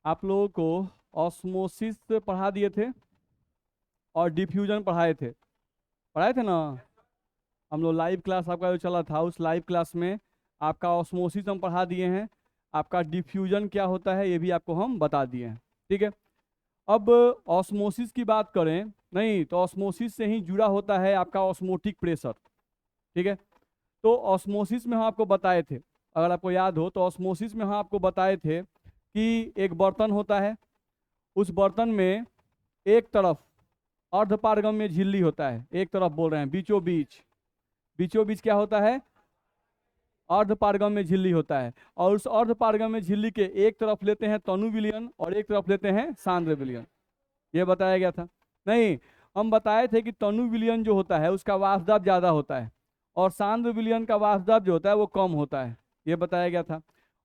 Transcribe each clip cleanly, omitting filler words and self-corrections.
आप लोगों को ऑस्मोसिस पढ़ा दिए थे और डिफ्यूजन पढ़ाए थे ना। हम लोग लाइव क्लास आपका जो चला था उस लाइव क्लास में आपका ऑस्मोसिस हम पढ़ा दिए हैं। आपका डिफ्यूजन क्या होता है ये भी आपको हम बता दिए हैं। ठीक है। अब ऑस्मोसिस की बात करें, नहीं तो ऑस्मोसिस से ही जुड़ा होता है आपका ऑस्मोटिक प्रेशर। ठीक है। तो ऑस्मोसिस में हम आपको बताए थे, अगर आपको याद हो तो ऑस्मोसिस में हम आपको बताए थे कि एक बर्तन होता है, उस बर्तन में एक तरफ अर्धपारगम्य झिल्ली होता है, एक तरफ बोल रहे हैं बीचों बीच, बीचों बीच क्या होता है, अर्धपारगम्य झिल्ली होता है। और उस अर्धपारगम्य झिल्ली के एक तरफ लेते हैं तनु विलयन और एक तरफ लेते हैं सांद्र विलयन, ये बताया गया था। नहीं, हम बताए थे कि तनु विलयन जो होता है उसका वाष्पदाब ज्यादा होता है और सांद्र विलयन का वाष्पदाब जो होता है वो कम होता है, ये बताया गया था।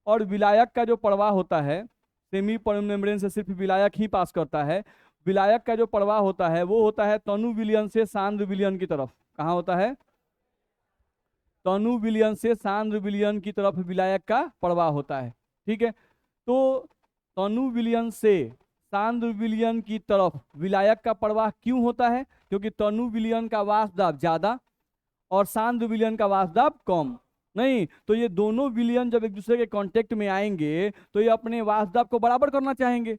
और विलायक का जो प्रवाह होता है, सेमी परम मेम्ब्रेन से सिर्फ विलायक ही पास करता है। विलायक का जो प्रवाह होता है वो होता है तनु विलयन से सांद्र विलयन की तरफ। कहाँ होता है, तनु विलयन से सांद्र विलयन की तरफ विलायक का प्रवाह होता है। ठीक है। तो तनु विलयन से सांद्र विलयन की तरफ विलायक का प्रवाह क्यों होता है, क्योंकि तनु विलयन का वाष्पदाब ज्यादा और सांद्र विलयन का वाष्पदाब कम। नहीं तो ये दोनों विलयन जब एक दूसरे के कांटेक्ट में आएंगे तो ये अपने वाष्पदाब को बराबर करना चाहेंगे।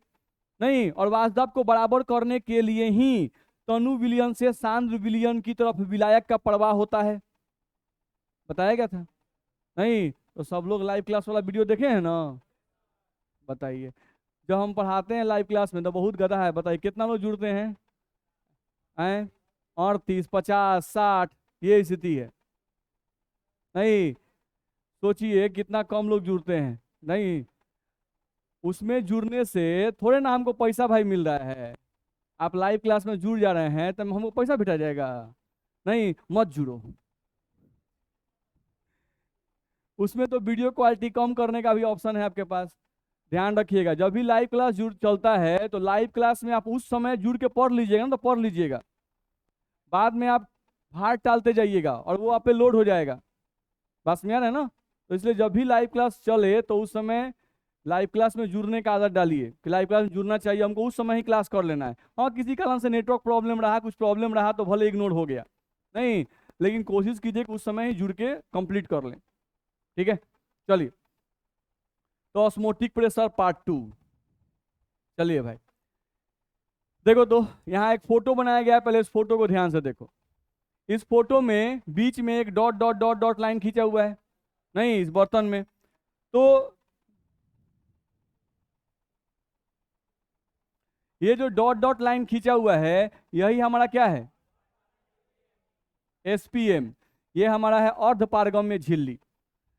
नहीं, और वाष्पदाब को बराबर करने के लिए ही तनु विलयन से सांद्र विलयन की तरफ विलायक का प्रवाह होता है, बताया गया था। नहीं तो सब लोग लाइव क्लास वाला वीडियो देखे हैं ना, बताइए। जब हम पढ़ाते हैं लाइव क्लास में तो बहुत गधा है, बताइए कितना लोग जुड़ते हैं, हैं 38 50 60, ये स्थिति है। नहीं, सोचिए कितना कम लोग जुड़ते हैं। नहीं, उसमें जुड़ने से थोड़े ना हमको पैसा भाई मिल रहा है। आप लाइव क्लास में जुड़ जा रहे हैं तब हमको पैसा भेटा जाएगा, नहीं मत जुड़ो। उसमें तो वीडियो क्वालिटी कम करने का भी ऑप्शन है आपके पास। ध्यान रखिएगा, जब भी लाइव क्लास जुड़ चलता है तो लाइव क्लास में आप उस समय जुड़ के पढ़ लीजिएगा ना, तो पढ़ लीजिएगा, बाद में आप हाथ टालते जाइएगा और वो आप पे लोड हो जाएगा। बस में आ रहा है ना। तो इसलिए जब भी लाइव क्लास चले तो उस समय लाइव क्लास में जुड़ने का आदत डालिए कि लाइव क्लास में जुड़ना चाहिए हमको, उस समय ही क्लास कर लेना है। हाँ, किसी कारण से नेटवर्क प्रॉब्लम रहा, कुछ प्रॉब्लम रहा तो भले इग्नोर हो गया, नहीं लेकिन कोशिश कीजिए कि उस समय ही जुड़ के कंप्लीट कर लें। ठीक है, चलिए। तो ऑस्मोटिक प्रेशर पार्ट 2, चलिए भाई देखो। तो यहाँ एक फोटो बनाया गया है, पहले इस फोटो को ध्यान से देखो। इस फोटो में बीच में एक dot dot dot dot line खींचा हुआ है, नहीं इस बर्तन में। तो ये जो डॉट डॉट लाइन खींचा हुआ है यही हमारा क्या है, एसपीएम। ये हमारा है अर्धपारगम्य झिल्ली।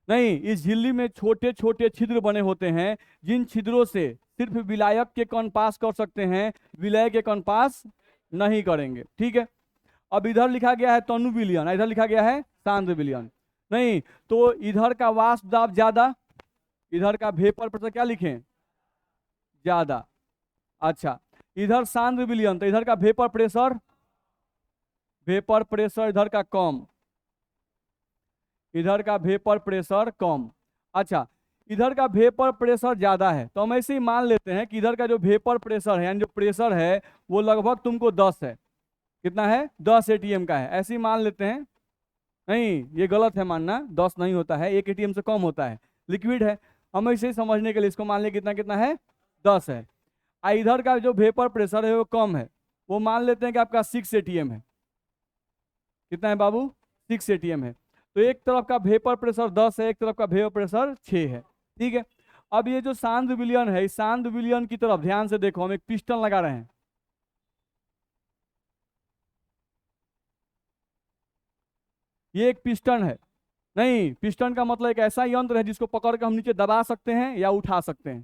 नहीं, इस झिल्ली में छोटे छोटे छिद्र बने होते हैं, जिन छिद्रों से सिर्फ विलायक के कण पास कर सकते हैं, विलय के कण पास नहीं करेंगे। ठीक है। अब इधर लिखा गया है तनु विलयन, इधर लिखा गया है सांद्र विलयन। नहीं तो इधर का वाष्प दाब ज्यादा, इधर का वेपर प्रेशर क्या लिखें, ज्यादा। अच्छा, इधर सांद्र विलयन तो इधर का वेपर प्रेशर इधर का कम, इधर का वेपर प्रेशर कम। अच्छा, इधर का वेपर प्रेशर ज्यादा है तो हम ऐसे ही मान लेते हैं कि इधर का जो वेपर प्रेशर है यानी जो प्रेशर है वो लगभग तुमको 10 है। कितना है, 10 एटीएम का है, ऐसे ही मान लेते हैं। नहीं, ये गलत है मानना, 10 नहीं होता है, 1 एटीएम से कम होता है, लिक्विड है। हम ऐसे ही समझने के लिए इसको मान लें कितना कितना है, 10 है। इधर का जो वेपर प्रेशर है वो कम है, वो मान लेते हैं कि आपका 6 एटीएम है। कितना है बाबू, 6 एटीएम है। तो एक तरफ का वेपर प्रेशर 10 है, एक तरफ का वेपर प्रेशर 6 है। ठीक है। अब ये जो सांद्र विलयन है, इस सांद्र विलयन की तरफ ध्यान से देखो, हम एक पिस्टन लगा रहे हैं। ये एक पिस्टन है। नहीं, पिस्टन का मतलब एक ऐसा यंत्र है जिसको पकड़ के हम नीचे दबा सकते हैं या उठा सकते हैं,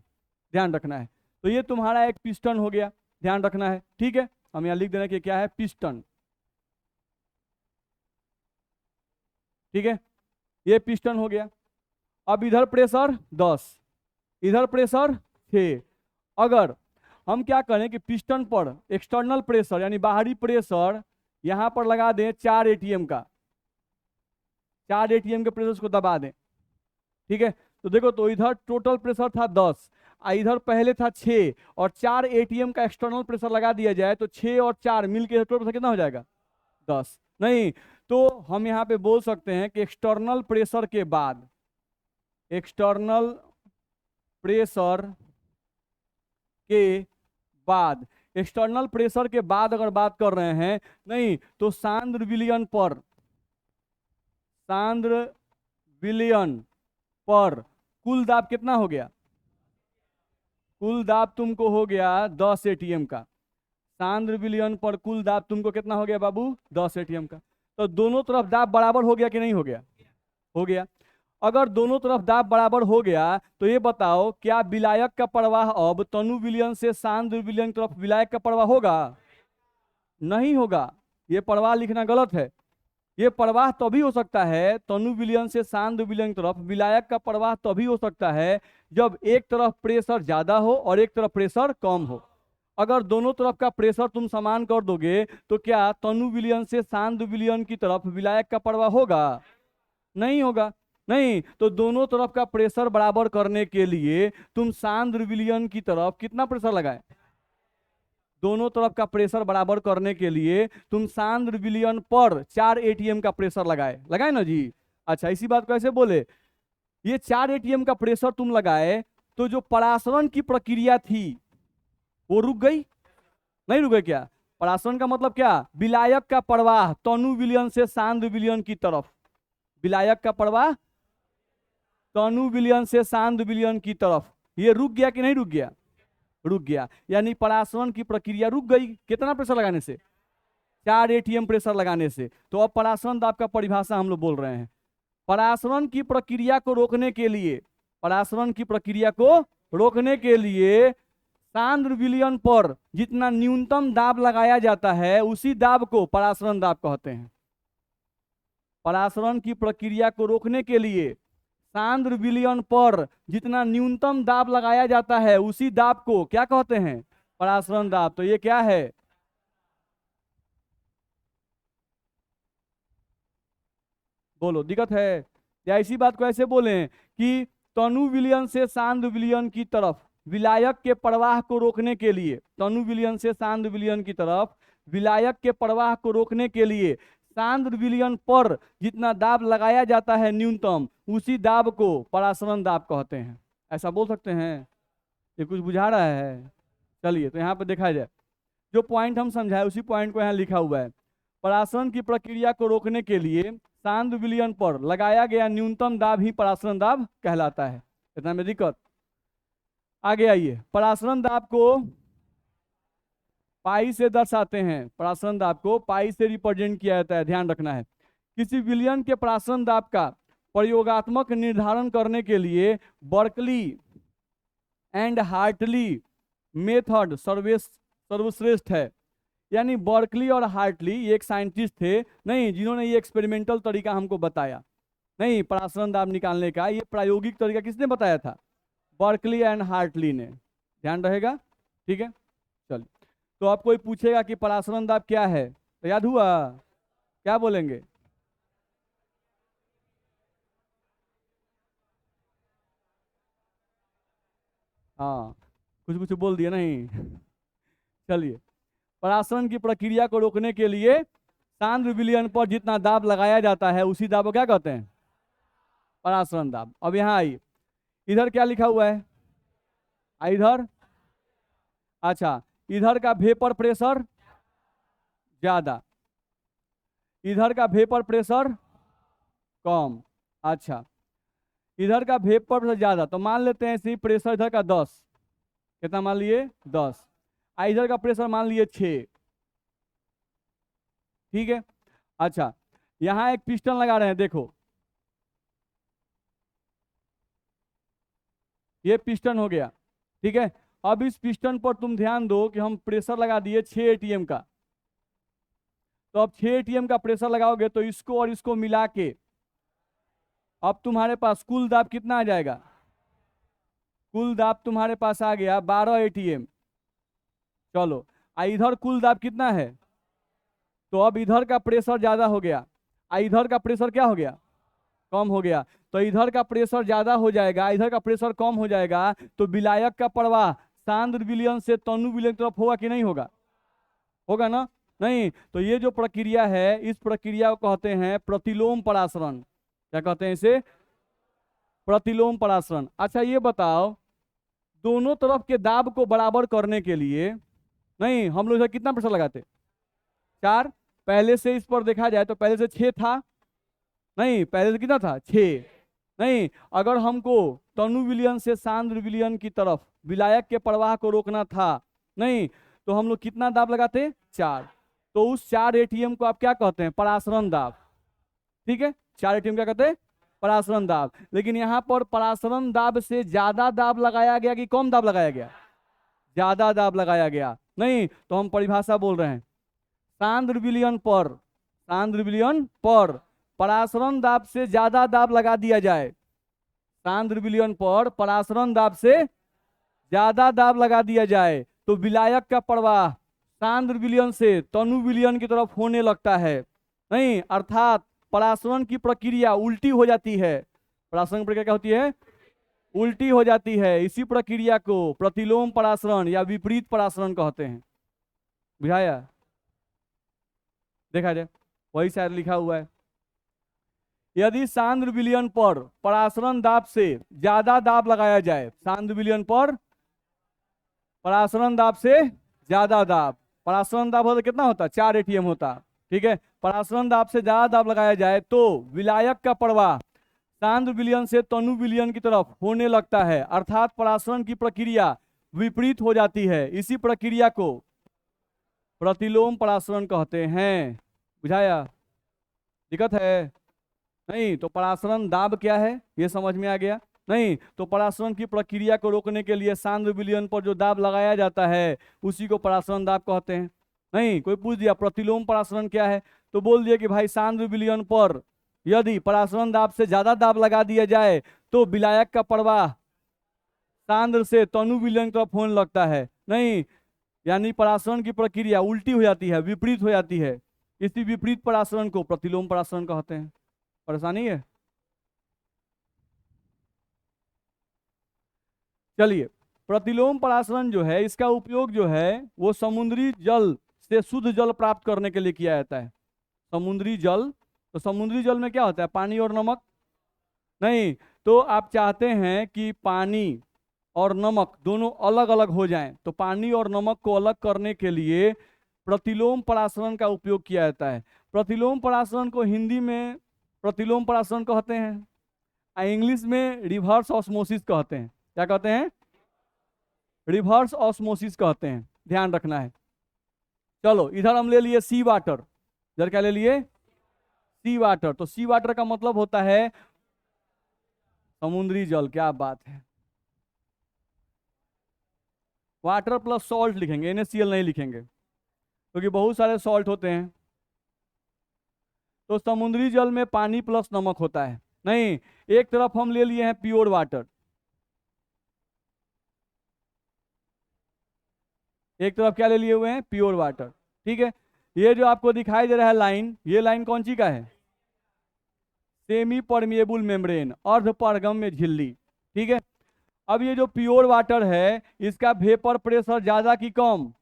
ध्यान रखना है। तो ये तुम्हारा एक पिस्टन हो गया, ध्यान रखना है। ठीक है, हम यहाँ लिख देना कि क्या है, पिस्टन। ठीक है, ये पिस्टन हो गया। अब इधर प्रेशर 10, इधर प्रेशर 6। अगर हम क्या करें कि पिस्टन पर एक्सटर्नल प्रेशर यानी बाहरी प्रेशर यहां पर लगा दें 4 एटीएम का, 4 एटीएम के प्रेशर को दबा दें। ठीक है, तो देखो, तो इधर टोटल प्रेशर था 10, इधर पहले था 6, और 4 एटीएम का एक्सटर्नल प्रेशर लगा दिया जाए तो 6 और 4 मिलके टोटल प्रेशर कितना हो जाएगा? 10। नहीं, तो हम यहाँ पे बोल सकते हैं कि एक्सटर्नल प्रेशर के बाद, एक्सटर्नल प्रेशर के बाद, एक्सटर्नल प्रेशर के बाद अगर बात कर रहे हैं, नहीं तो सांद्र विलयन पर, सांद्र विलयन पर कुल दाब कितना हो गया? कुल दाब तुमको हो गया 10 एटीएम का। सांद्र विलयन पर कुल दाब तुमको कितना हो गया बाबू? 10 एटीएम का। तो दोनों तरफ दाब बराबर हो गया कि नहीं हो गया? हो गया। अगर दोनों तरफ दाब बराबर हो गया तो ये बताओ, क्या विलायक का प्रवाह अब तनु विलयन से सांद्र विलयन की तरफ विलायक का प्रवाह होगा? नहीं होगा। ये प्रवाह लिखना गलत है। ये प्रवाह तभी हो सकता है, तनु विलयन से सांद्र विलयन की तरफ विलायक का प्रवाह तभी हो सकता है जब एक तरफ प्रेशर ज्यादा हो और एक तरफ प्रेशर कम हो। अगर दोनों तरफ का प्रेशर तुम समान कर दोगे तो क्या तनु विलयन से सांद्र विलयन की तरफ विलायक का प्रवाह होगा? नहीं होगा। नहीं, तो दोनों तरफ का प्रेशर बराबर करने के लिए तुम सांद्र विलयन की तरफ कितना प्रेशर लगाए? दोनों तरफ का प्रेशर बराबर करने के लिए तुम सांद्र विलयन पर 4 एटीएम का प्रेशर लगाए, लगाए ना जी? अच्छा, इसी बात को ऐसे बोले, ये 4 एटीएम का प्रेशर तुम लगाए तो जो परासरण की प्रक्रिया थी वो रुक गई? नहीं रुक गई। क्या परासरण का मतलब? क्या विलायक का प्रवाह तनु विलयन से सांद्र विलयन की तरफ, विलायक का प्रवाह तनु विलयन से सांद्र विलयन की तरफ, ये रुक गया कि नहीं रुक गया? रुक गया। यानी परासरण की प्रक्रिया रुक गई। कितना प्रेशर लगाने से? 4 एटीएम प्रेशर लगाने से। तो अब परासरण दाब का परिभाषा हम लोग बोल रहे हैं। परासरण की प्रक्रिया को रोकने के लिए, परासरण की प्रक्रिया को रोकने के लिए सांद्र विलयन पर जितना न्यूनतम दाब लगाया जाता है उसी दाब को परासरण दाब कहते हैं। परासरण की प्रक्रिया को रोकने के लिए सांद्र विलयन पर जितना न्यूनतम दाब लगाया जाता है उसी दाब को क्या कहते हैं? परासरण दाब। तो ये क्या है? बोलो, दिक्कत है? या इसी बात को ऐसे बोलें कि तनु विलयन से सांद्र विलयन की तरफ विलायक के प्रवाह को रोकने के लिए, तनु विलयन से सांद्र विलयन की तरफ विलायक के प्रवाह को रोकने के लिए सांद्र विलयन पर जितना दाब लगाया जाता है न्यूनतम, उसी दाब को परासरण दाब कहते हैं। ऐसा बोल सकते हैं? ये कुछ बुझा रहा है? चलिए, तो यहाँ पे देखा जाए, जो पॉइंट हम समझाए उसी पॉइंट को यहाँ लिखा हुआ है। परासरण की प्रक्रिया को रोकने के लिए सांद्र विलयन पर लगाया गया न्यूनतम दाब ही परासरण दाब कहलाता है। इतना में दिक्कत? आगे आइए, परासरण दाब को पाई से दर्शाते हैं। परासरण दाब को पाई से रिप्रेजेंट किया जाता है, ध्यान रखना है। किसी विलयन के परासरण दाब का प्रयोगात्मक निर्धारण करने के लिए बर्कली एंड हार्टली मेथड सर्वश्रेष्ठ है। यानी बर्कली और हार्टली ये एक साइंटिस्ट थे, नहीं, जिन्होंने ये एक्सपेरिमेंटल तरीका हमको बताया। नहीं, परासरण दाब निकालने का ये प्रायोगिक तरीका किसने बताया था? बर्कली एंड हार्टली ने। ध्यान रहेगा? ठीक है, चलिए। तो आप कोई पूछेगा कि परासरण दाब क्या है तो याद हुआ? क्या बोलेंगे? हाँ, कुछ कुछ बोल दिया नहीं? चलिए, परासरण की प्रक्रिया को रोकने के लिए सांद्र विलयन पर जितना दाब लगाया जाता है उसी दाब को क्या कहते हैं? परासरण दाब। अब यहाँ आई, इधर क्या लिखा हुआ है? इधर, अच्छा, इधर का वेपर प्रेशर ज्यादा, इधर का वेपर प्रेशर कम। अच्छा, इधर का वेपर प्रेशर ज्यादा, तो मान लेते हैं इसी प्रेशर इधर का 10, कितना मान लिए? 10। इधर का प्रेशर मान लिए 6। ठीक है। अच्छा, यहाँ एक पिस्टन लगा रहे हैं, देखो ये पिस्टन हो गया। ठीक है, अब इस पिस्टन पर तुम ध्यान दो कि हम प्रेशर लगा दिए 6 एटीएम का। तो अब 6 एटीएम का प्रेशर लगाओगे तो इसको और इसको मिला के अब तुम्हारे पास कुल दाब कितना आ जाएगा? कुल दाब तुम्हारे पास आ गया 12 एटीएम। चलो, इधर कुल दाब कितना है? तो अब इधर का प्रेशर ज्यादा हो गया, इधर का प्रेशर क्या हो गया? कम हो गया। तो इधर का प्रेशर ज्यादा हो जाएगा, इधर का प्रेशर कम हो जाएगा, तो विलायक का प्रवाह सांद्र विलयन से तनु विलयन की तरफ होगा कि नहीं होगा? होगा ना? नहीं। तो ये जो प्रक्रिया है, इस प्रक्रिया को कहते हैं प्रतिलोम परासरण। क्या कहते हैं इसे? प्रतिलोम परासरण। अच्छा ये बताओ, दोनों तरफ के दाब को बराबर करने के लिए, नहीं, हम लोग इधर कितना प्रेशर लगाते? 4। पहले से इस पर देखा जाए तो पहले से 6 था। नहीं, पहले से कितना था? 6। नहीं, अगर हमको तनु विलयन से सांद्र विलयन की तरफ विलायक के प्रवाह को रोकना था, नहीं, तो हम लोग कितना दाब लगाते? 4। तो उस 4 एटीएम को आप क्या कहते हैं? परासरण दाब। ठीक है, 4 एटीएम क्या कहते हैं? परासरण दाब। लेकिन यहाँ पर परासरण दाब से ज्यादा दाब लगाया गया कि कम दाब लगाया गया? ज्यादा दाब लगाया गया। नहीं, तो हम परिभाषा बोल रहे हैं, सांद्र विलयन पर, सांद्र विलयन पर परासरण दाब से ज्यादा दाब लगा दिया जाए, सांद्र विलयन पर परासरण दाब से ज्यादा दाब लगा दिया जाए, तो विलायक का प्रवाह सांद्र विलयन से तनु विलयन की तरफ होने लगता है। नहीं, अर्थात परासरण की प्रक्रिया उल्टी हो जाती है। परासरण की प्रक्रिया क्या होती है? उल्टी हो जाती है। इसी प्रक्रिया को प्रतिलोम परासरण या विपरीत परासरण कहते हैं। बुझाया? देखा जाए, वही शायद लिखा हुआ है, यदि सांद्र विलयन पर परासरण दाब से ज्यादा दाब लगाया जाए, सांद्र विलयन पर परासरण दाब से ज्यादा दाब, परासरण दाब होता कितना होता? 4 एटीएम होता। ठीक है, परासरण दाब से ज्यादा दाब लगाया जाए तो विलायक का प्रवाह सांद्र विलयन से तनु विलयन की तरफ होने लगता है, अर्थात परासरण की प्रक्रिया विपरीत हो जाती है। इसी प्रक्रिया को प्रतिलोम परासरण कहते हैं। बुझाया? दिक्कत है? नहीं, तो परासरण दाब क्या है ये समझ में आ गया? नहीं, तो परासरण की प्रक्रिया को रोकने के लिए सांद्र विलयन पर जो दाब लगाया जाता है उसी को परासरण दाब कहते हैं। नहीं, कोई पूछ दिया प्रतिलोम परासरण क्या है, तो बोल दिया कि भाई सांद्र विलयन पर यदि परासरण दाब से ज्यादा दाब लगा दिया जाए तो विलायक का प्रवाह सांद्र से तनु विलयन की तरफ होने लगता है। नहीं, यानी परासरण की प्रक्रिया उल्टी हो जाती है, विपरीत हो जाती है। इसी विपरीत परासरण को प्रतिलोम परासरण कहते हैं। परेशानी है? चलिए, प्रतिलोम परासरण जो है, इसका उपयोग जो है वो समुद्री जल से शुद्ध जल प्राप्त करने के लिए किया जाता है। समुद्री जल, तो समुद्री जल में क्या होता है? पानी और नमक। नहीं, तो आप चाहते हैं कि पानी और नमक दोनों अलग अलग हो जाएं, तो पानी और नमक को अलग करने के लिए प्रतिलोम परासरण का उपयोग किया जाता है। प्रतिलोम परासरण को हिंदी में प्रतिलोम परासरण कहते हैं, इंग्लिश में रिवर्स ऑस्मोसिस कहते हैं। क्या कहते हैं? रिवर्स ऑस्मोसिस कहते हैं, ध्यान रखना है। चलो, इधर हम ले लिए सी वाटर, इधर क्या ले लिए? सी वाटर। तो सी वाटर का मतलब होता है समुद्री जल। क्या बात है, वाटर प्लस सॉल्ट लिखेंगे, NaCl नहीं लिखेंगे क्योंकि बहुत सारे सॉल्ट होते हैं। तो समुद्री जल में पानी प्लस नमक होता है। नहीं, एक तरफ हम ले लिए हैं प्योर वाटर, एक तरफ क्या ले लिए हुए हैं? Pure water. ठीक है, ये जो आपको दिखाई दे रहा है लाइन, ये लाइन कौन सी का है? सेमी परमिएबल मेम्ब्रेन, अर्ध पारगम्य झिल्ली। ठीक है, अब ये जो प्योर वाटर है इसका वेपर प्रेशर ज्यादा कि कम?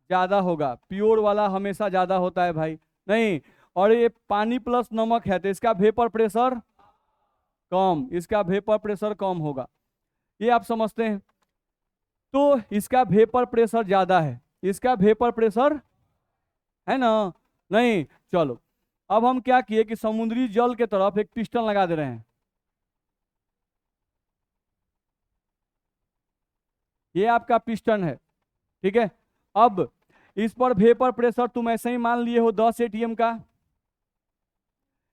ज्यादा होगा। प्योर वाला हमेशा ज्यादा होता है भाई। नहीं, और ये पानी प्लस नमक है तो इसका वेपर प्रेशर कम, इसका वेपर प्रेशर कम होगा। ये आप समझते हैं? तो इसका वेपर प्रेशर ज्यादा है, इसका वेपर प्रेशर है ना? नहीं, चलो, अब हम क्या किए कि समुद्री जल के तरफ एक पिस्टन लगा दे रहे हैं। ये आपका पिस्टन है। ठीक है, अब इस पर वेपर प्रेशर तुम ऐसे ही मान लिए हो 10 एटीएम का,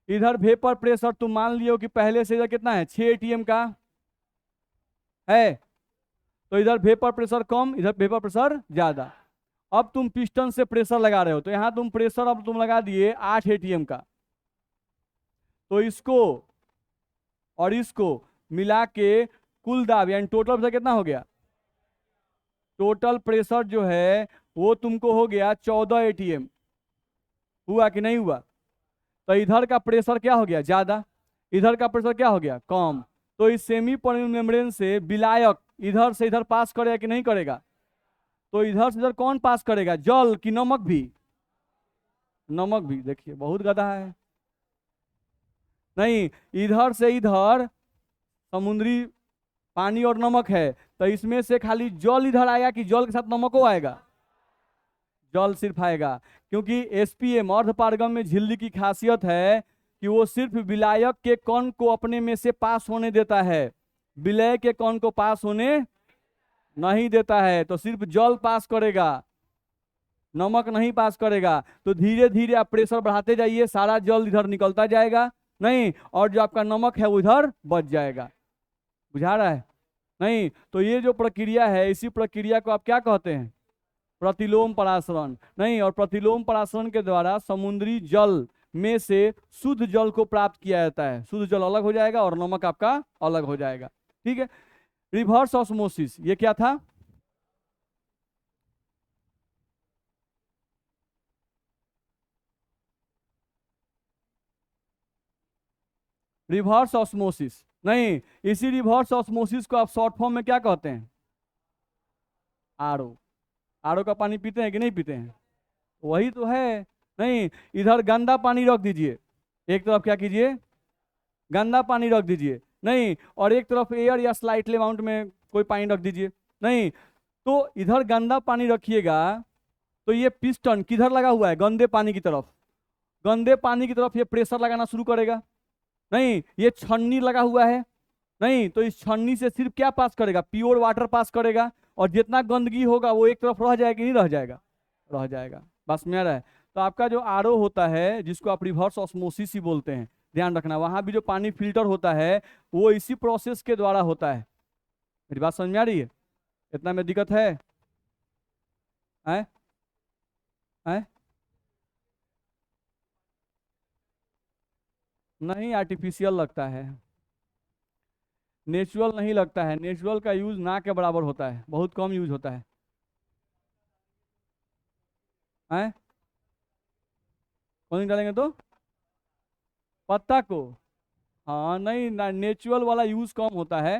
इधर वेपर प्रेशर तुम मान लिए हो कि पहले से इधर कितना है? 6 एटीएम का है। तो इधर वेपर प्रेशर कम, इधर वेपर प्रेशर ज्यादा। अब तुम पिस्टन से प्रेशर लगा रहे हो, तो यहां तुम प्रेशर अब तुम लगा दिए 8 एटीएम का। तो इसको और इसको मिला के कुल दाब यानी टोटल प्रेशर कितना हो गया? टोटल प्रेशर जो है वो तुमको हो गया 14 एटीएम। हुआ कि नहीं हुआ? तो इधर का प्रेशर क्या हो गया? ज्यादा। इधर का प्रेशर क्या हो गया, कम। तो इस सेमी परमेबल मेम्ब्रेन से विलायक इधर से इधर पास करेगा कि नहीं करेगा? तो इधर से इधर कौन पास करेगा, जल कि नमक भी? नमक भी। देखिए बहुत गधा है। नहीं, इधर से इधर समुद्री पानी और नमक है, तो इसमें से खाली जल इधर आएगा कि जल के साथ नमको आएगा? जल सिर्फ आएगा, क्योंकि एसपीएम अर्ध पारगम में झिल्ली की खासियत है कि वो सिर्फ विलायक के कण को अपने में से पास होने देता है, विलय के कण को पास होने नहीं देता है। तो सिर्फ जल पास करेगा, नमक नहीं पास करेगा। तो धीरे धीरे आप प्रेशर बढ़ाते जाइए, सारा जल इधर निकलता जाएगा, नहीं, और जो आपका नमक है वो इधर बच जाएगा। बुझा रहा है? नहीं, तो ये जो प्रक्रिया है, इसी प्रक्रिया को आप क्या कहते हैं, प्रतिलोम परासरण। नहीं, और प्रतिलोम परासरण के द्वारा समुद्री जल में से शुद्ध जल को प्राप्त किया जाता है। शुद्ध जल अलग हो जाएगा और नमक आपका अलग हो जाएगा। ठीक है। रिवर्स ऑस्मोसिस, ये क्या था? Reverse osmosis. नहीं, इसी रिवर्स ऑस्मोसिस को आप शॉर्ट फॉर्म में क्या कहते हैं, आरओ। आरओ का पानी पीते हैं कि नहीं पीते हैं? वही तो है। नहीं, इधर गंदा पानी रख दीजिए, एक तरफ क्या कीजिए, गंदा पानी रख दीजिए, नहीं, और एक तरफ एयर या स्लाइटली अमाउंट में कोई पानी रख दीजिए, नहीं। तो इधर गंदा पानी रखिएगा तो ये पिस्टन किधर लगा हुआ है, गंदे पानी की तरफ। गंदे पानी की तरफ ये प्रेशर लगाना शुरू करेगा, नहीं, ये छन्नी लगा हुआ है, नहीं, तो इस छन्नी से सिर्फ क्या पास करेगा, प्योर वाटर पास करेगा, और जितना गंदगी होगा वो एक तरफ रह जाएगा कि नहीं रह जाएगा, रह जाएगा। बस में आ रहा है। तो आपका जो आरओ होता है, जिसको आप रिवर्स ऑस्मोसिस ही बोलते हैं, ध्यान रखना, वहां भी जो पानी फिल्टर होता है वो इसी प्रोसेस के द्वारा होता है। मेरी बात समझ में आ रही है? इतना में दिक्कत है? है? है? नहीं, आर्टिफिशियल लगता है, नेचुरल नहीं लगता है। नेचुरल का यूज ना के बराबर होता है, बहुत कम यूज होता है। हैं? कौन डालेंगे तो? पत्ता को? हाँ, नहीं ना, नेचुरल वाला यूज कम होता है,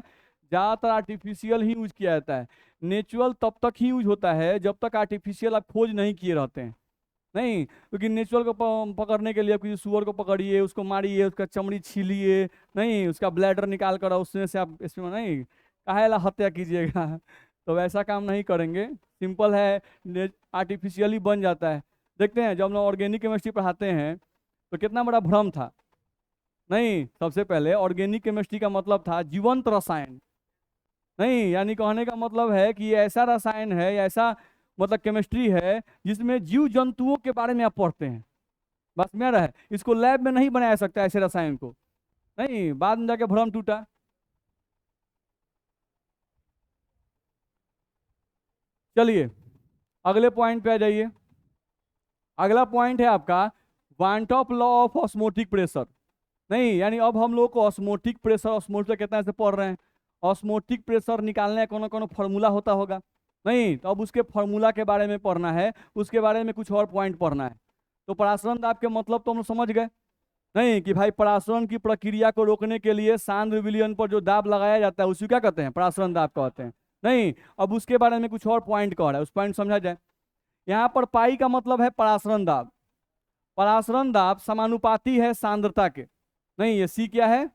ज़्यादातर आर्टिफिशियल ही यूज किया जाता है। नेचुरल तब तक ही यूज होता है जब तक आर्टिफिशियल आप खोज नहीं किए रहते हैं। नहीं, क्योंकि नेचुरल को पकड़ने के लिए आप किसी सुअर को पकड़िए, उसको मारिए, उसका चमड़ी छीलिए, नहीं, उसका ब्लैडर निकाल कर उसमें से आप इसमें, नहीं, काहेला हत्या कीजिएगा। तो वैसा काम नहीं करेंगे, सिंपल है, आर्टिफिशियली बन जाता है। देखते हैं, जब हम लोग ऑर्गेनिक केमिस्ट्री पढ़ाते हैं तो कितना बड़ा भ्रम था। नहीं, सबसे पहले ऑर्गेनिक केमिस्ट्री का मतलब था जीवंत रसायन। नहीं, यानी कहने का मतलब है कि ये ऐसा रसायन है, या ऐसा मतलब केमिस्ट्री है जिसमें जीव जंतुओं के बारे में आप पढ़ते हैं। बस में रहा है, इसको लैब में नहीं बनाया सकता ऐसे रसायन को। नहीं, बाद में जाके भ्रम टूटा। चलिए अगले पॉइंट पे आ जाइए। अगला पॉइंट है आपका वांटॉप लॉ ऑफ ऑस्मोटिक प्रेशर। नहीं, यानी अब हम लोग को ऑस्मोटिक प्रेशर, ऑस्मोटिक कितना से पढ़ रहे हैं, ऑस्मोटिक प्रेशर निकालने का कोनो फॉर्मूला होता होगा, नहीं, तो अब उसके फॉर्मूला के बारे में पढ़ना है, उसके बारे में कुछ और पॉइंट पढ़ना है। तो परासरण दाब के मतलब तो हम लोग समझ गए, नहीं, कि भाई परासरण की प्रक्रिया को रोकने के लिए सांद्र विलयन पर जो दाब लगाया जाता है उसी क्या कहते हैं, परासरण दाब कहते हैं। नहीं, अब उसके बारे में कुछ और पॉइंट कह रहा है, उस पॉइंट समझा जाए। यहाँ पर पाई का मतलब है परासरण दाब। परासरण दाब समानुपाती है सांद्रता के। नहीं, ये सी क्या है,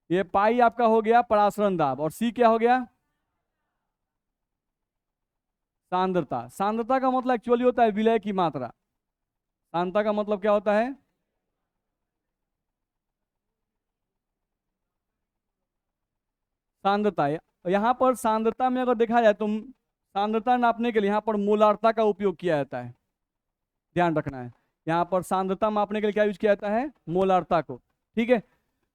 ये पाई आपका हो गया परासरण दाब, और सी क्या हो गया, सांद्रता। सांद्रता का मतलब एक्चुअली होता है विलय की मात्रा। सांद्रता का मतलब क्या होता है, सांद्रता। यहाँ पर सांद्रता में अगर देखा जाए तो सांद्रता नापने के लिए यहाँ पर मोलारता का उपयोग किया जाता है, ध्यान रखना है। यहाँ पर सांद्रता मापने के लिए क्या यूज किया जाता है, मोलारता को। ठीक है।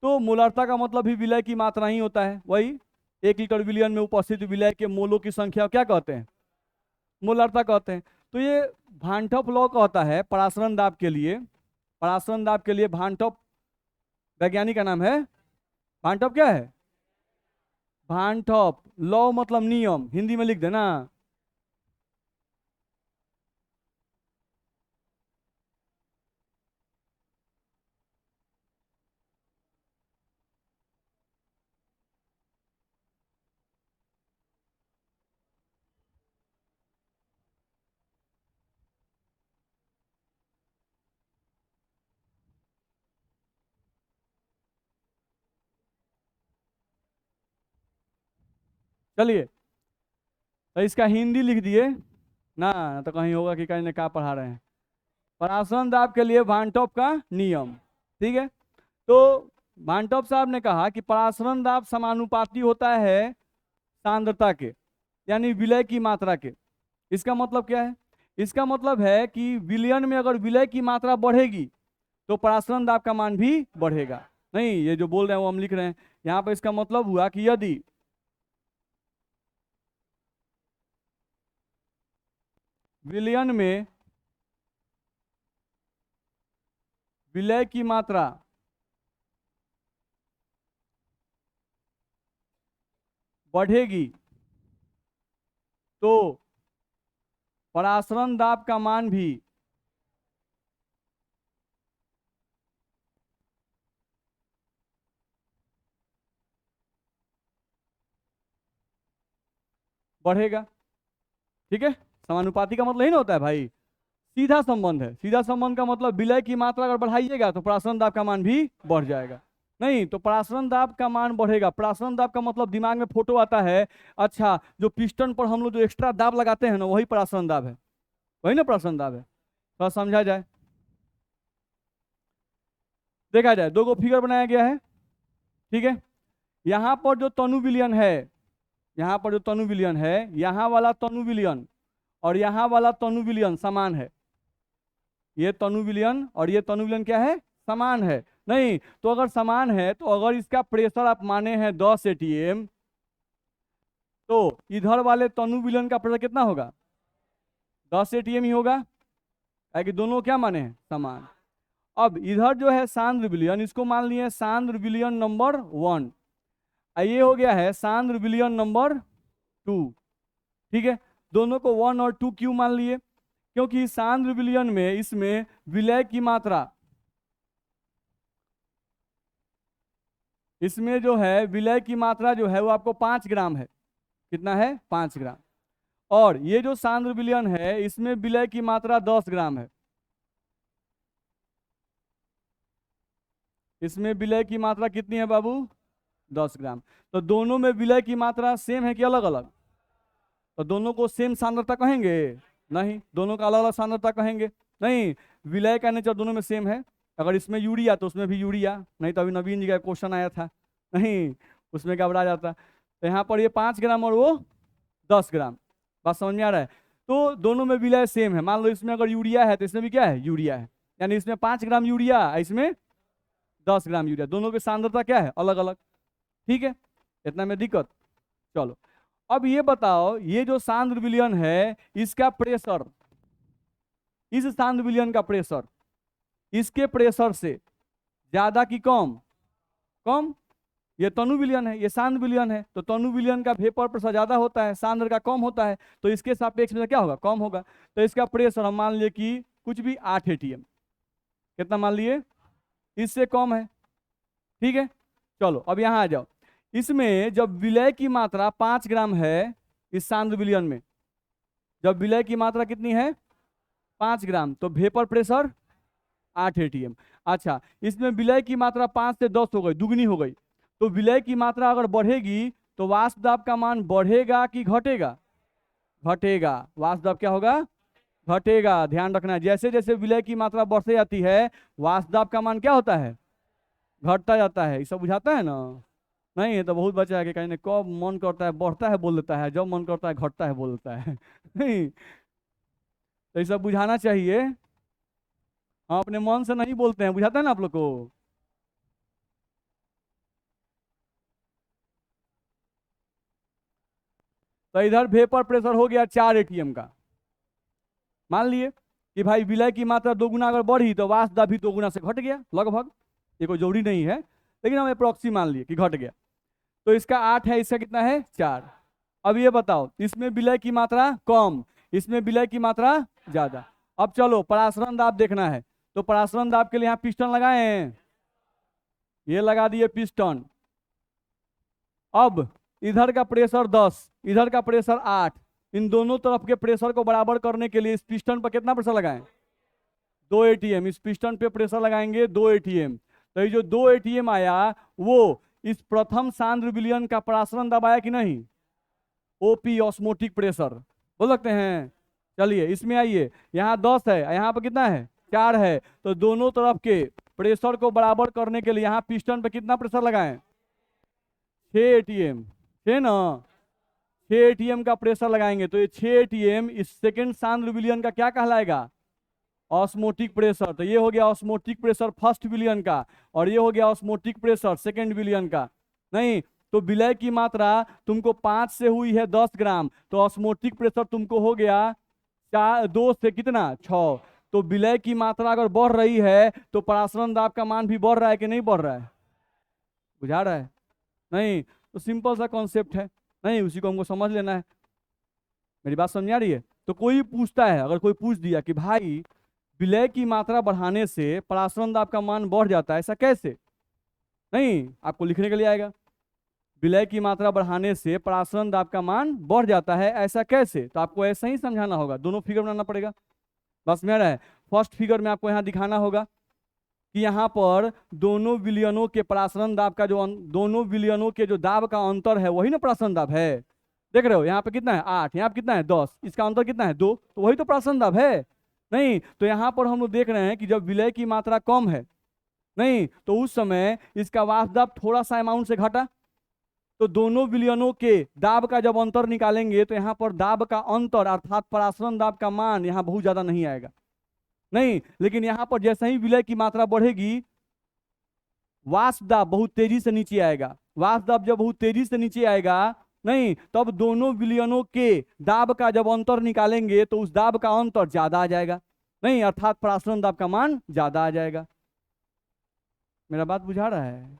तो मोलारता का मतलब भी विलय की मात्रा ही होता है, वही 1 लीटर विलयन में उपस्थित विलय के मोलों की संख्या क्या कहते हैं, मोलारता कहते हैं। तो ये भांटॉप लॉ कहता है परासरण दाब के लिए, परासरण दाब के लिए भांटॉप वैज्ञानिक का नाम है, भांटॉप क्या है, भांटॉप लॉ मतलब नियम, हिंदी में लिख देना। चलिए, तो इसका हिंदी लिख दिए ना, तो कहीं होगा कि कहीं ने क्या पढ़ा रहे हैं। परासरण दाब के लिए वान टॉप का नियम, ठीक है। तो वान टॉप साहब ने कहा कि परासरण दाब समानुपाती होता है सांद्रता के, यानी विलय की मात्रा के। इसका मतलब क्या है? इसका मतलब है कि विलयन में अगर विलय की मात्रा बढ़ेगी तो परासरण दाब का मान भी बढ़ेगा। नहीं, ये जो बोल रहे हैं वो हम लिख रहे हैं यहाँ पर। इसका मतलब हुआ कि यदि विलयन में विलय की मात्रा बढ़ेगी तो परासरण दाब का मान भी बढ़ेगा। ठीक है, समानुपाती का मतलब ही ना होता है भाई, सीधा संबंध है। सीधा संबंध का मतलब विलय की मात्रा अगर बढ़ाइएगा तो परासरण दाब का मान भी बढ़ जाएगा। नहीं तो परासरण दाब का मान बढ़ेगा। परासरण दाब का मतलब दिमाग में फोटो आता है, अच्छा जो पिस्टन पर हम लोग जो एक्स्ट्रा दाब लगाते हैं ना, वही परासरण दाब है, वही ना परासरण दाब है। थोड़ा समझा जाए, देखा जाए, दो गो फिगर बनाया गया है, ठीक है। यहाँ पर जो तनु विलयन है, यहाँ पर जो तनु विलयन है, यहाँ वाला तनु विलयन और यहाँ वाला तनु विलयन समान है। ये तनु विलयन और ये तनु विलयन क्या है? समान है। नहीं तो अगर समान है तो अगर इसका प्रेशर आप माने हैं 10 एटीएम, तो इधर वाले तनु विलयन का प्रेशर कितना होगा? 10 एटीएम ही होगा, कि दोनों क्या माने हैं? समान। अब इधर जो है सांद्र विलयन, इसको मान लिए सांद्र विलयन नंबर 1, ये हो गया है सांद्र विलयन नंबर 2, ठीक है। दोनों को 1 और 2 क्यों मान लिए? क्योंकि सांद्र विलयन में इसमें विलय की मात्रा, इसमें जो है विलय की मात्रा जो है वो आपको 5 ग्राम है। कितना है? 5 ग्राम। और ये जो सांद्र विलयन है इसमें विलय की मात्रा 10 ग्राम है। इसमें विलय की मात्रा कितनी है बाबू? 10 ग्राम। तो दोनों में विलय की मात्रा सेम है कि अलग अलग? तो दोनों को सेम सांद्रता कहेंगे? नहीं, दोनों का अलग अलग सांद्रता कहेंगे। नहीं, विलय का नेचर दोनों में सेम है। अगर इसमें यूरिया तो उसमें भी यूरिया, नहीं तो अभी नवीन जी का क्वेश्चन आया था, नहीं उसमें घबरा जाता। तो यहाँ पर ये 5 ग्राम और वो 10 ग्राम। बात समझ में आ रहा है? तो दोनों में विलय सेम है। मान लो इसमें अगर यूरिया है तो इसमें भी क्या है? यूरिया है। यानी इसमें 5 ग्राम यूरिया, इसमें 10 ग्राम यूरिया, दोनों की सांद्रता क्या है? अलग अलग। ठीक है, इतना में दिक्कत? चलो, अब ये बताओ, ये जो सांद्र विलयन है इसका प्रेशर, इस सांद्र विलयन का प्रेशर इसके प्रेशर से ज्यादा कि कम? कम। ये तनु विलयन है, ये सांद्र विलयन है, तो तनु विलयन का वेपर प्रेशर ज्यादा होता है, सांद्र का कम होता है, तो इसके सापेक्ष में क्या होगा? कम होगा। तो इसका प्रेशर हम मान लिए कि कुछ भी 8 एटीएम। कितना मान लिए? इससे कम है, ठीक है। चलो अब यहां आ जाओ, इसमें जब विलय की मात्रा 5 ग्राम है, इस सांद्र विलयन में जब विलय की मात्रा कितनी है? 5 ग्राम, तो वेपर प्रेशर 8 एटीएम। अच्छा, इसमें विलय की मात्रा 5 से 10 हो गई, दुगनी हो गई। तो विलय की मात्रा अगर बढ़ेगी तो वाष्प दाब का मान बढ़ेगा कि घटेगा? घटेगा। वाष्प दाब क्या होगा? घटेगा। ध्यान रखना, जैसे जैसे विलय की मात्रा बढ़ते जाती है वाष्प दाब का मान क्या होता है? घटता जाता है। ये सब बुझाता है ना? नहीं है तो बहुत बचा है कि कहीं कब मन करता है बढ़ता है बोल देता है, जब मन करता है घटता है बोल देता है। नहीं, तो ये सब बुझाना चाहिए। हम अपने मन से नहीं बोलते हैं, बुझाता है ना आप लोग को? तो इधर वेपर प्रेशर हो गया 4 एटीएम का। मान लिए कि भाई विलय की मात्रा 2 गुना अगर बढ़ी तो वाष्प दाब भी 2 गुना से घट गया लगभग। ये कोई जरूरी नहीं है, लेकिन हम अप्रोक्सी मान लिए कि घट गया। तो इसका 8 है, इसका कितना है? 4। अब ये बताओ, इसमें विलय की मात्रा कम, इसमें विलय की मात्रा ज्यादा। अब चलो परासरण दाब देखना है, तो परासरण दाब के लिए यहाँ पिस्टन लगाए हैं, ये लगा दिए पिस्टन। अब इधर का प्रेशर 10, इधर का प्रेशर 8, इन दोनों तरफ के प्रेशर को बराबर करने के लिए इस पिस्टन पर कितना प्रेशर लगाएं? 2 एटीएम। इस पिस्टन पे प्रेशर लगाएंगे 2 एटीएम। तो ये जो 2 एटीएम आया वो इस प्रथम सांद्र विलयन का परासरण दाब आया कि नहीं? ओपी ऑस्मोटिक प्रेशर बोल सकते हैं। चलिए इसमें आइए, यहाँ 10 है, यहाँ पर कितना है 4 है, तो दोनों तरफ के प्रेशर को बराबर करने के लिए यहाँ पिस्टन पे कितना प्रेशर लगाएं, 6 एटीएम, 6 ना, 6 एटीएम का प्रेशर लगाएंगे, तो ये 6 एटीएम इस सेकेंड सांद्र विलयन का क्या कहलाएगा, ऑस्मोटिक प्रेशर। तो ये हो गया ऑस्मोटिक प्रेशर फर्स्ट विलयन का, और ये हो गया ऑस्मोटिक प्रेशर सेकेंड विलयन का। नहीं तो विलय की मात्रा तुमको 5 से हुई है 10 ग्राम, तो ऑस्मोटिक प्रेशर तुमको हो गया 2 से कितना 6। तो विलय की मात्रा अगर बढ़ रही है तो परासरण दाब का मान भी बढ़ रहा है कि नहीं बढ़ रहा है, बुझा रहा है। नहीं तो सिंपल सा कॉन्सेप्ट है, नहीं उसी को हमको समझ लेना है। मेरी बात समझ आ रही है। तो कोई पूछता है, अगर कोई पूछ दिया कि भाई विलय की मात्रा बढ़ाने से परासरण दाब का मान बढ़ जाता है, ऐसा कैसे, नहीं आपको लिखने के लिए आएगा, विलय की मात्रा बढ़ाने से परासरण दाब का मान बढ़ जाता है ऐसा कैसे, तो आपको ऐसा ही समझाना होगा, दोनों फिगर बनाना पड़ेगा। बस मेरा है, फर्स्ट फिगर में आपको यहाँ दिखाना होगा कि यहाँ पर दोनों विलयनों के परासरण दाब का जो दोनों विलयनों के जो दाब का अंतर है वही ना परासरण दाब है। देख रहे हो यहाँ पे कितना है 8, यहाँ पे कितना है 10, इसका अंतर कितना है 2, तो वही तो परासरण दाब है। नहीं तो यहाँ पर हम लोग देख रहे हैं कि जब विलय की मात्रा कम है, नहीं तो उस समय इसका वाष्प दाब थोड़ा सा अमाउंट से घटा, तो दोनों विलयनों के दाब का जब अंतर निकालेंगे तो यहाँ पर दाब का अंतर अर्थात परासरण दाब का मान यहाँ बहुत ज्यादा नहीं आएगा। नहीं लेकिन यहाँ पर जैसे ही विलय की मात्रा बढ़ेगी वाष्प दाब बहुत तेजी से नीचे आएगा, वाष्प दाब जब बहुत तेजी से नीचे आएगा, नहीं तब दोनों विलयनों के दाब का जब अंतर निकालेंगे तो उस दाब का अंतर ज्यादा आ जाएगा, नहीं अर्थात परासरण दाब का मान ज्यादा आ जाएगा। मेरा बात बुझा रहा है,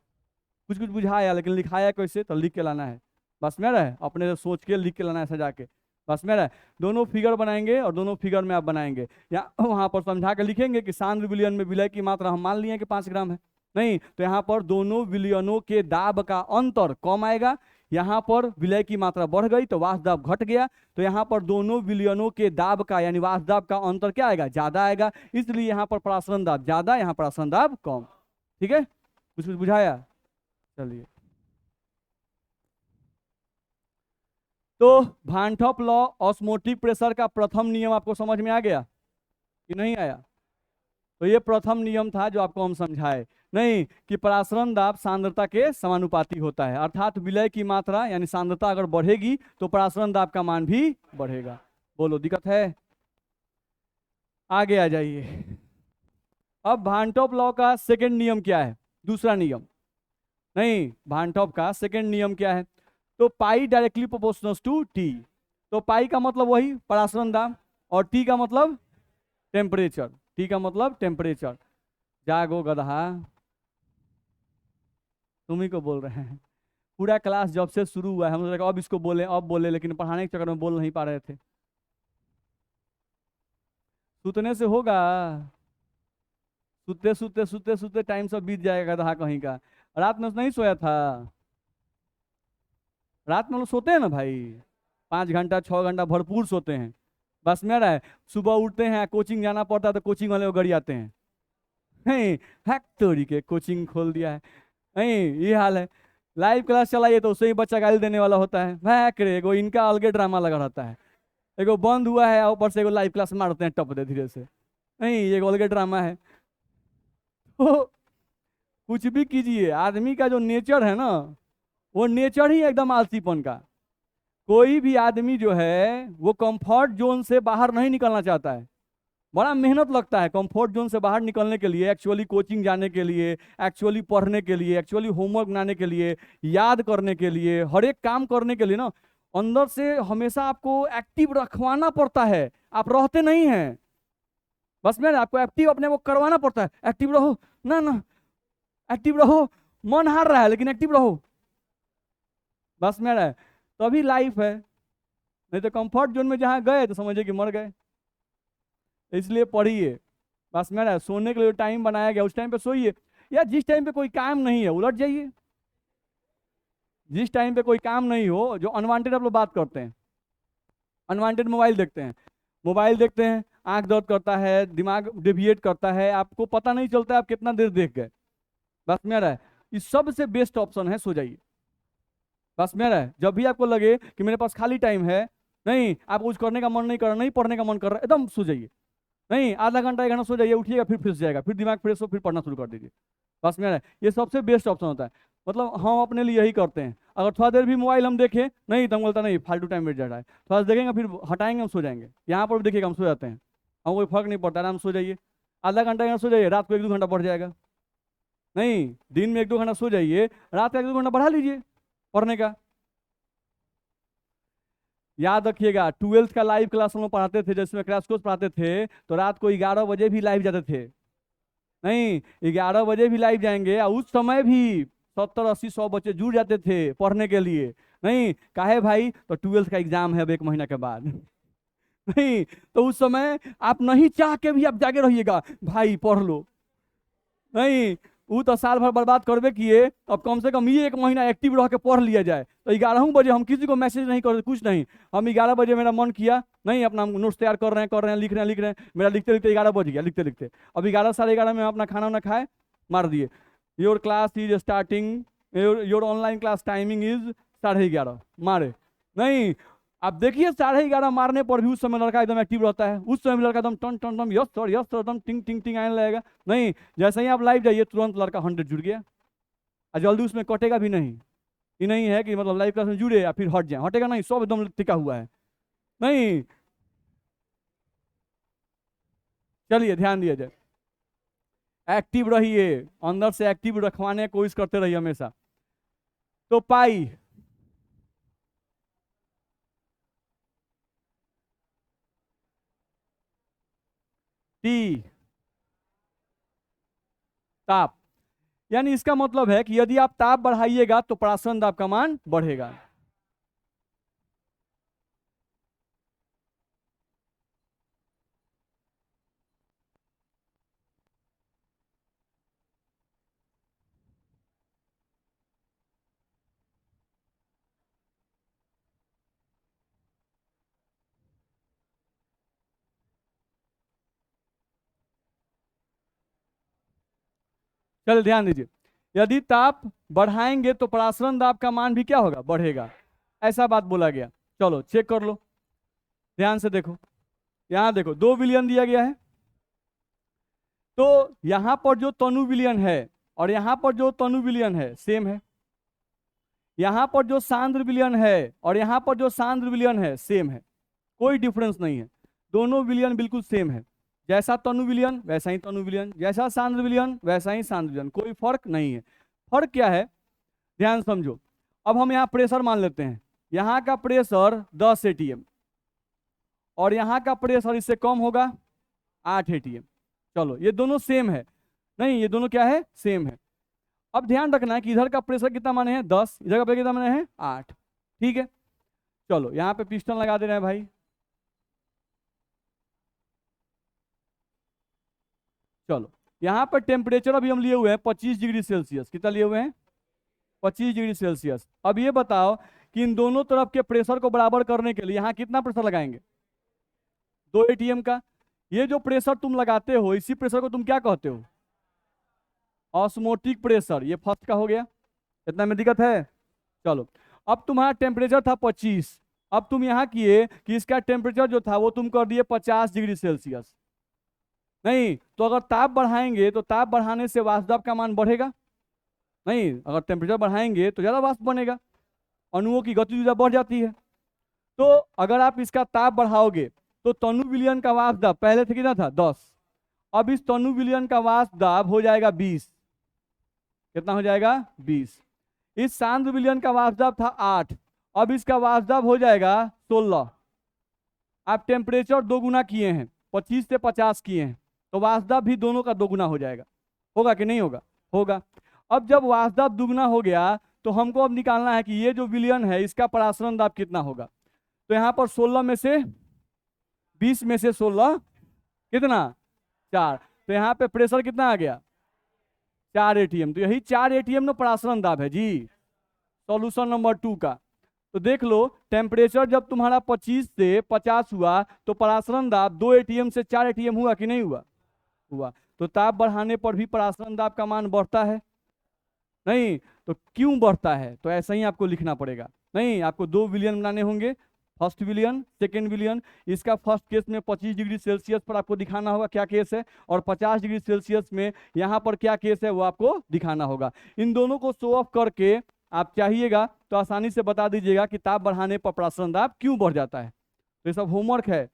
कुछ कुछ बुझाया लेकिन लिखाया कैसे, तो लिख के लाना है। बस मेरा है, अपने से सोच के लिख के लाना है सजा के। बस मेरा है, दोनों फिगर बनाएंगे और दोनों फिगर में आप बनाएंगे या वहां पर समझा के लिखेंगे कि सांद्र विलयन में विलय की मात्रा हम मान लिए कि 5 ग्राम है, नहीं तो यहाँ पर दोनों विलयनों के दाब का अंतर कम आएगा, यहाँ पर विलय की मात्रा बढ़ गई तो वाष्प दाब घट गया, तो यहाँ पर दोनों विलयनों के दाब का यानी वाष्प दाब का अंतर क्या आएगा, ज्यादा आएगा, इसलिए यहाँ पर परासरण दाब ज्यादा, यहाँ परासरण दाब कम। ठीक है, कुछ कुछ बुझाया। चलिए तो भान टॉप लॉ ऑस्मोटिक प्रेशर का प्रथम नियम आपको समझ में आ गया कि नहीं आया, तो ये प्रथम नियम था जो आपको हम समझाए, नहीं कि परासरण दाब सांद्रता के समानुपाती होता है, अर्थात विलय की मात्रा यानी सांद्रता अगर बढ़ेगी तो परासरण दाब का मान भी बढ़ेगा। बोलो दिक्कत है, आगे आ जाइए। अब भान टॉप लॉ का सेकेंड नियम क्या है, दूसरा नियम, नहीं भान टॉप का सेकेंड नियम क्या है, तो पाई डायरेक्टली प्रोपोर्शनल टू टी, तो पाई का मतलब वही परासरण दाब और टी का मतलब टेम्परेचर, टी का मतलब टेम्परेचर। जागो गधा, तुम्ही को बोल रहे हैं, पूरा क्लास जब से शुरू हुआ है हम लोग अब इसको बोले अब बोले, लेकिन पढ़ाने के चक्कर में बोल नहीं पा रहे थे। सुतने से होगा, सुते सुते सुते सुते टाइम सब बीत जाएगा गधा कहीं का। रात में नहीं सोया था, रात में लोग सोते हैं ना भाई, 5 घंटा 6 घंटा भरपूर सोते हैं। बस मेरा है, सुबह उठते हैं कोचिंग जाना पड़ता है तो कोचिंग वाले गड़ी आते हैं, नहीं हैक तोड़ी के कोचिंग खोल दिया है, नहीं ये हाल है। लाइव क्लास चलाइए तो उससे ही बच्चा गाली देने वाला होता है, हैक रे एगो इनका अलगे ड्रामा लगा रहता है, एगो बंद हुआ है ऊपर से एगो लाइव क्लास मारते हैं टप दे धीरे से, नहीं ये अलगे ड्रामा है। तो कुछ भी कीजिए, आदमी का जो नेचर है ना वो नेचर ही एकदम आलसीपन का। कोई भी आदमी जो है वो कंफर्ट जोन से बाहर नहीं निकलना चाहता है, बड़ा मेहनत लगता है कंफर्ट जोन से बाहर निकलने के लिए, एक्चुअली कोचिंग जाने के लिए, एक्चुअली पढ़ने के लिए, एक्चुअली होमवर्क बनाने के लिए, याद करने के लिए, हर एक काम करने के लिए ना अंदर से हमेशा आपको एक्टिव रखवाना पड़ता है, आप रहते नहीं हैं। बस मैं आपको एक्टिव अपने को करवाना पड़ता है, एक्टिव रहो ना ना, एक्टिव रहो, मन हार रहा है लेकिन एक्टिव रहो, बस मेरा तभी लाइफ है। नहीं तो कंफर्ट जोन में जहाँ गए तो समझिए कि मर गए। इसलिए पढ़िए, बस मेरा सोने के लिए टाइम बनाया गया उस टाइम पे सोइए, या जिस टाइम पे कोई काम नहीं है उलट जाइए, जिस टाइम पे कोई काम नहीं हो, जो अनवांटेड आप लोग बात करते हैं, अनवांटेड मोबाइल देखते हैं, मोबाइल देखते हैं आंख दर्द करता है, दिमाग डेविएट करता है, आपको पता नहीं चलता है आप कितना देर देख गए। बस मेरा इस सबसे बेस्ट ऑप्शन है सो जाइए, बस मेरा है, जब भी आपको लगे कि मेरे पास खाली टाइम है, नहीं आपको कुछ करने का मन नहीं कर रहा, नहीं पढ़ने का मन कर रहा है, एकदम सो जाइए। नहीं आधा घंटा 1 घंटा सो जाइए, उठिएगा फिर फ्रेश जाएगा, फिर दिमाग फ्रेश हो, फिर पढ़ना शुरू कर दीजिए। बस मेरा है, ये सबसे बेस्ट ऑप्शन होता है। मतलब हम अपने लिए यही करते हैं। अगर थोड़ा देर भी मोबाइल हम देखें, नहीं तो हम बोलता नहीं फालतू टाइम वेस्ट जा रहा है, थोड़ा सा देखेंगे फिर हटाएंगे, हम सो जाएंगे। यहाँ पर भी देखिएगा हम सो जाते हैं, हमको कोई फर्क नहीं पड़ता, आराम से सो जाइए। आधा घंटा 1 घंटा सो जाइए, रात को 1 2 घंटा बढ़ जाएगा। नहीं दिन में 1 2 घंटा सो जाइए, रात का 1 2 घंटा बढ़ा लीजिए पढ़ने का। याद रखिएगा 12th का लाइव क्लास हम लोग पढ़ाते थे, जिसमें क्रैश कोर्स पढ़ाते थे, तो रात को 11 बजे भी लाइव जाते थे। नहीं 11 बजे भी लाइव जाएंगे, और उस समय भी 70 80 100 बच्चे जुड़ जाते थे पढ़ने के लिए। नहीं काहे भाई, तो 12th का एग्जाम है अब 1 महीना के बाद। नहीं तो उस समय आप नहीं चाह के भी आप जागे रहिएगा, भाई पढ़ लो। नहीं वो तो साल भर बर्बाद करबे किए, अब कम से कम ये 1 महीना एक्टिव रह के पढ़ लिया जाए। तो 11 बजे हम किसी को मैसेज नहीं करते, कुछ नहीं, हम 11 बजे मेरा मन किया, नहीं अपना नोट्स तैयार कर रहे हैं, लिख रहे हैं, मेरा लिखते लिखते 11 बज गया, लिखते लिखते। अब 11 11:30 में हम अपना खाना वाना खाए, मार दिए, your class is starting, your online class timing is 11:30, मारे। नहीं आप देखिए 11:30 मारने पर भी उस समय लड़का एकदम एक्टिव रहता है, उस समय लड़का एकदम टन टन टन यस सर एकदम टिंग टिंग टिंग आने लगेगा। नहीं जैसे ही आप लाइव जाइए, तुरंत लड़का 100 जुड़ गया, और जल्दी उसमें कटेगा भी नहीं। ये नहीं है कि मतलब लाइव क्लास में जुड़े या फिर हट जाए, हटेगा नहीं, सब एकदम टिका हुआ है। नहीं चलिए ध्यान दिया जाए, एक्टिव रहिए, अंदर से एक्टिव रखवाने की कोशिश करते रहिए हमेशा। तो पाई, टी, ताप, यानी इसका मतलब है कि यदि आप ताप बढ़ाइएगा तो पराशरण दाब का मान बढ़ेगा। चलिए ध्यान दीजिए, यदि ताप बढ़ाएंगे तो पराशरण दाब का मान भी क्या होगा, बढ़ेगा, ऐसा बात बोला गया। चलो चेक कर लो, ध्यान से देखो, यहां देखो 2 विलियन दिया गया है, तो यहां पर जो तनु विलियन है और यहां पर जो तनु विलियन है सेम है, यहां पर जो सांद्र विलियन है और यहां पर जो सांद्र विलियन है सेम है, कोई डिफरेंस नहीं है, दोनों विलियन बिल्कुल सेम है। जैसा तनु विलियन वैसा ही तनु विलियन, जैसा सांद्र विलियन वैसा ही सांद्र विलियन, कोई फर्क नहीं है। फर्क क्या है, ध्यान समझो। अब हम यहाँ प्रेशर मान लेते हैं, यहाँ का प्रेशर 10 atm और यहाँ का प्रेशर इससे कम होगा 8 atm। चलो ये दोनों सेम है, नहीं ये दोनों क्या है, सेम है। अब ध्यान रखना है कि इधर का प्रेशर कितना माने हैं 10, इधर का प्रेशर कितना माने हैं 8, ठीक है। चलो यहाँ पे पिस्टन लगा दे रहे हैं भाई, चलो यहाँ पर टेम्परेचर अभी हम लिए हुए हैं 25 डिग्री सेल्सियस, कितना लिए हुए हैं 25 डिग्री सेल्सियस। अब ये बताओ कि इन दोनों तरफ के प्रेशर को बराबर करने के लिए यहाँ कितना प्रेशर लगाएंगे, 2 atm का। ये जो प्रेशर तुम लगाते हो, इसी प्रेशर को तुम क्या कहते हो, ऑस्मोटिक प्रेशर। ये फर्स्ट का हो गया, इतना में दिक्कत है। चलो अब तुम्हारा टेम्परेचर था 25, अब तुम यहाँ किए कि इसका टेम्परेचर जो था वो तुम कर दिए 50 डिग्री सेल्सियस। नहीं तो अगर ताप बढ़ाएंगे तो ताप बढ़ाने से वाष्प दाब का मान बढ़ेगा, नहीं अगर टेम्परेचर बढ़ाएंगे तो ज़्यादा वाष्प बनेगा, अणुओं की गतिज बढ़ जाती है। तो अगर आप इसका ताप बढ़ाओगे तो तनु विलयन का वाष्प दाब पहले से कितना था 10, अब इस तनु विलयन का वाष्प दाब हो जाएगा 20, कितना हो जाएगा 20। इस सांद्र विलयन का वाष्प दाब था 8, अब इसका वाष्प दाब हो जाएगा 16। आप टेम्परेचर 2 गुना किए हैं, 25 से 50 किए हैं, तो वाष्प दाब भी दोनों का 2 गुना हो जाएगा, होगा कि नहीं होगा, होगा। अब जब वाष्प दाब 2 गुना हो गया तो हमको अब निकालना है कि ये जो विलयन है इसका पराशरण दाब कितना होगा। तो यहाँ पर 16 में से 20 में से 16 कितना 4, तो यहाँ पे प्रेशर कितना आ गया 4 atm। तो यही 4 atm ना पराशरण दाब है जी, सॉल्यूशन नंबर 2 का। तो देख लो टेम्परेचर जब तुम्हारा 25 से 50 हुआ तो पराशरण दाब 2 atm से 4 atm हुआ कि नहीं हुआ, हुआ। तो ताप बढ़ाने पर भी पराशरण दाब का मान बढ़ता है। नहीं तो क्यों बढ़ता है, तो ऐसा ही आपको लिखना पड़ेगा। नहीं, आपको 2 विलियन बनाने होंगे, फर्स्ट विलियन सेकेंड विलियन। इसका फर्स्ट केस में 25 डिग्री सेल्सियस पर आपको दिखाना होगा क्या केस है, और 50 डिग्री सेल्सियस में यहाँ पर क्या केस है वो आपको दिखाना होगा। इन दोनों को शो ऑफ करके आप चाहिएगा तो आसानी से बता दीजिएगा कि ताप बढ़ाने पर प्रासरण दाब क्यों बढ़ जाता है। तो ये सब होमवर्क है।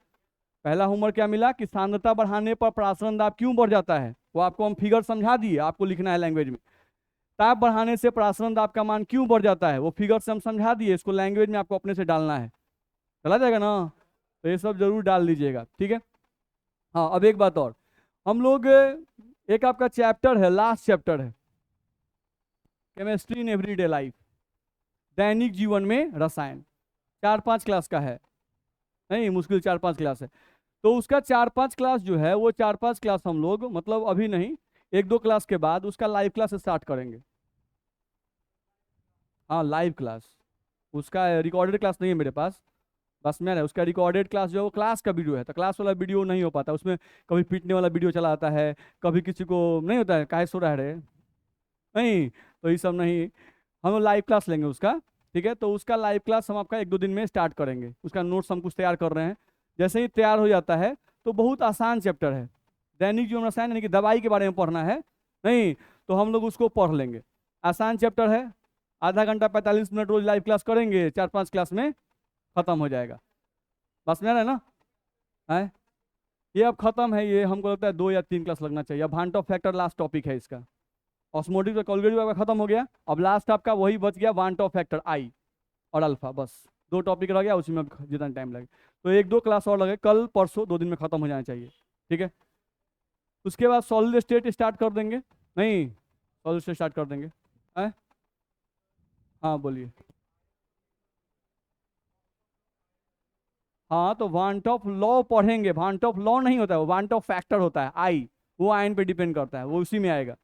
पहला होमवर्क क्या मिला कि सांद्रता बढ़ाने पर प्रासरण दाब क्यों बढ़ जाता है, वो आपको हम फिगर समझा दिए, आपको लिखना है लैंग्वेज में। ताप बढ़ाने से प्रासरण दाब का मान क्यों बढ़ जाता है वो फिगर से हम समझा दिए, इसको लैंग्वेज में आपको अपने से डालना है। चला जाएगा ना, तो ये सब जरूर डाल दीजिएगा, ठीक है। हाँ, अब एक बात और, हम लोग एक आपका चैप्टर है, लास्ट चैप्टर है, केमिस्ट्री इन एवरीडे लाइफ, दैनिक जीवन में रसायन, 4-5 क्लास का है, नहीं मुश्किल 4-5 क्लास है। तो उसका 4-5 क्लास जो है वो 4-5 क्लास हम लोग मतलब अभी नहीं, 1-2 क्लास के बाद उसका लाइव क्लास स्टार्ट करेंगे। हाँ लाइव क्लास, उसका रिकॉर्डेड क्लास नहीं है मेरे पास, बस मैं है उसका रिकॉर्डेड क्लास जो है वो क्लास का वीडियो है, तो क्लास वाला वीडियो नहीं हो पाता उसमें, कभी पीटने वाला वीडियो चला आता है, कभी किसी को नहीं होता है काहे सो रहा है रे, नहीं, तो ये सब नहीं, हम लाइव क्लास लेंगे उसका, ठीक है। तो उसका लाइव क्लास हम आपका 1-2 दिन में स्टार्ट करेंगे, उसका नोट्स हम कुछ तैयार कर रहे हैं, जैसे ही तैयार हो जाता है तो बहुत आसान चैप्टर है, दैनिक जीवन रसायन यानी कि दवाई के बारे में पढ़ना है, नहीं तो हम लोग उसको पढ़ लेंगे, आसान चैप्टर है, आधा घंटा 45 मिनट रोज लाइव क्लास करेंगे, 4-5 क्लास में खत्म हो जाएगा, बस में है ना है। ये अब खत्म है, ये हमको लगता है 2 या 3 क्लास लगना चाहिए। अब want of factor last topic है इसका, ऑस्मोटिक और कोलगेटिव आपका खत्म हो गया, अब लास्ट आपका वही बच गया वांट ऑफ फैक्टर आई और अल्फा, बस 2 टॉपिक रह गया, उसी में जितना टाइम लगे, तो 1-2 क्लास और लगे, कल परसों 2 दिन में खत्म हो जाना चाहिए, ठीक है। उसके बाद सॉलिड स्टेट स्टार्ट कर देंगे, नहीं सॉलिड स्टेट स्टार्ट कर देंगे है? हाँ बोलिए। हाँ तो वांट ऑफ लॉ पढ़ेंगे, वांट ऑफ लॉ नहीं होता है वो, वांट ऑफ फैक्टर होता है आई, वो आयन पे डिपेंड करता है, वो उसी में आएगा।